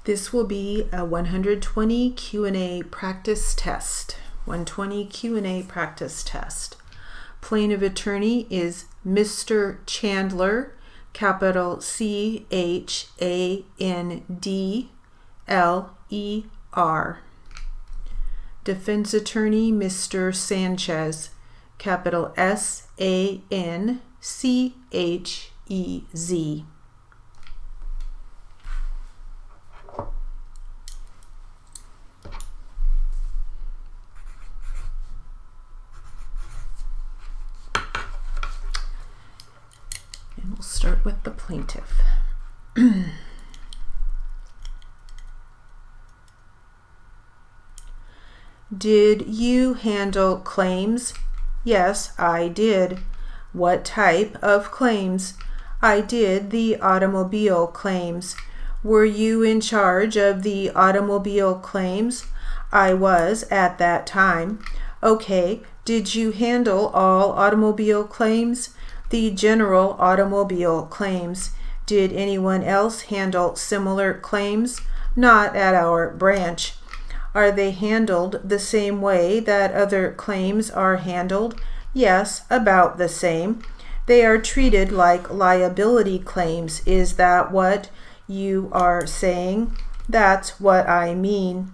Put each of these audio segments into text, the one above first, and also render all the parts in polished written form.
This will be a 120 Q&A practice test. 120 Q&A practice test. Plaintiff attorney is Mr. Chandler, capital Chandler. Defense attorney Mr. Sanchez, capital Sanchez. And we'll start with the plaintiff. Did you handle claims? Yes, I did. What type of claims? I did the automobile claims. Were you in charge of the automobile claims? I was at that time. Okay, did you handle all automobile claims? The general automobile claims. Did anyone else handle similar claims? Not at our branch. Are they handled the same way that other claims are handled? Yes, about the same. They are treated like liability claims. Is that what you are saying? That's what I mean.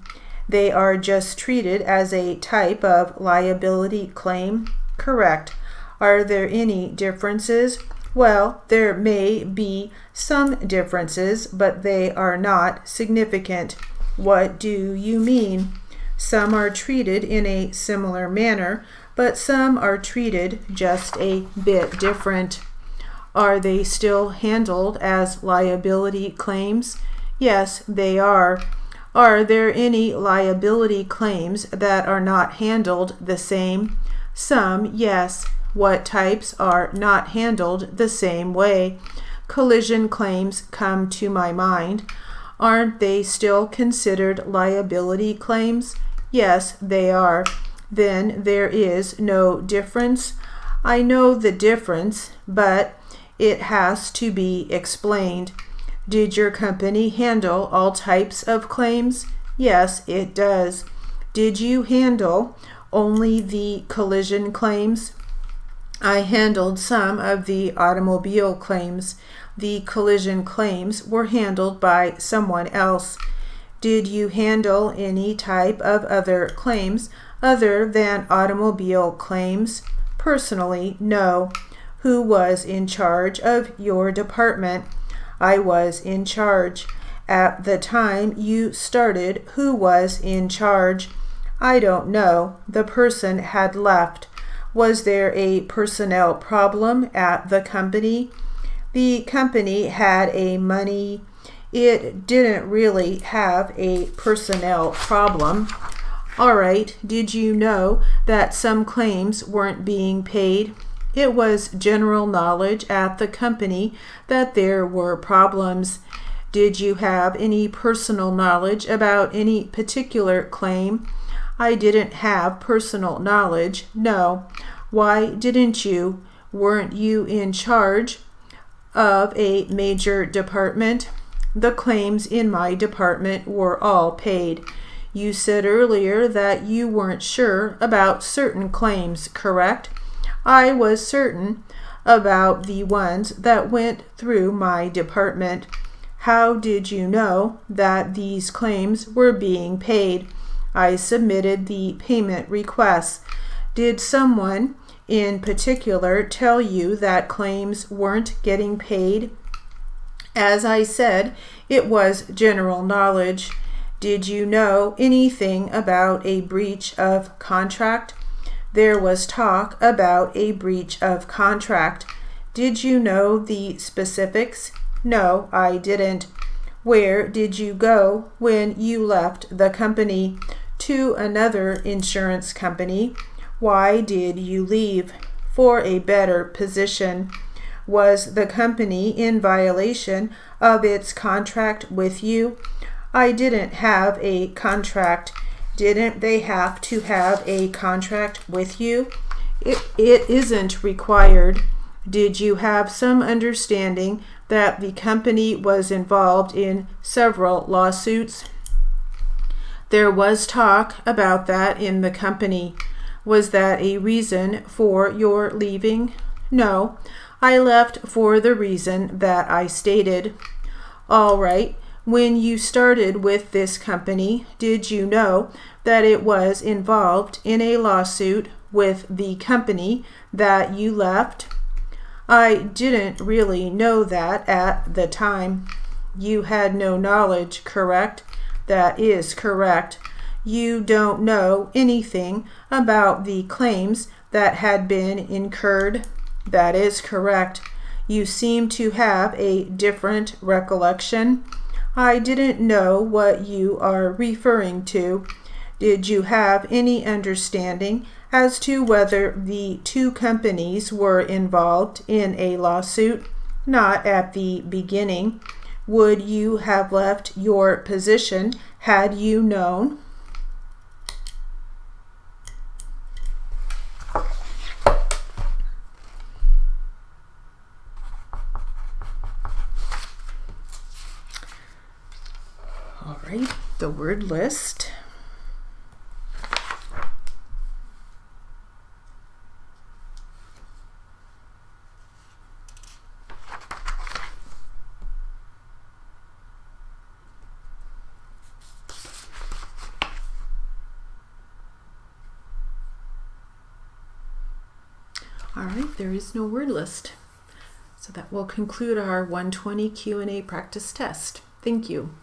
They are just treated as a type of liability claim? Correct. Are there any differences? Well, there may be some differences, but they are not significant. What do you mean? Some are treated in a similar manner, but some are treated just a bit different. Are they still handled as liability claims? Yes, they are. Are there any liability claims that are not handled the same? Some, yes. What types are not handled the same way? Collision claims come to my mind. Aren't they still considered liability claims? Yes, they are. Then there is no difference. I know the difference, but it has to be explained. Did your company handle all types of claims? Yes, it does. Did you handle only the collision claims? I handled some of the automobile claims. The collision claims were handled by someone else. Did you handle any type of other claims other than automobile claims? Personally, no. Who was in charge of your department? I was in charge. At the time you started, who was in charge? I don't know. The person had left. Was there a personnel problem at the company? The company had money. It didn't really have a personnel problem. All right, did you know that some claims weren't being paid? It was general knowledge at the company that there were problems. Did you have any personal knowledge about any particular claim? I didn't have personal knowledge, no. Why didn't you? Weren't you in charge of a major department? The claims in my department were all paid. You said earlier that you weren't sure about certain claims, correct? I was certain about the ones that went through my department. How did you know that these claims were being paid? I submitted the payment requests. Did someone in particular tell you that claims weren't getting paid? As I said, it was general knowledge. Did you know anything about a breach of contract? There was talk about a breach of contract. Did you know the specifics? No, I didn't. Where did you go when you left the company? To another insurance company. Why did you leave? For a better position. Was the company in violation of its contract with you? I didn't have a contract. Didn't they have to have a contract with you? It isn't required. Did you have some understanding that the company was involved in several lawsuits? There was talk about that in the company. Was that a reason for your leaving? No, I left for the reason that I stated. All right. When you started with this company, did you know that it was involved in a lawsuit with the company that you left? I didn't really know that at the time. You had no knowledge, correct? That is correct. You don't know anything about the claims that had been incurred? That is correct. You seem to have a different recollection. I didn't know what you are referring to. Did you have any understanding as to whether the two companies were involved in a lawsuit? Not at the beginning. Would you have left your position had you known? All right, the word list. All right, there is no word list. So that will conclude our 120 Q&A practice test. Thank you.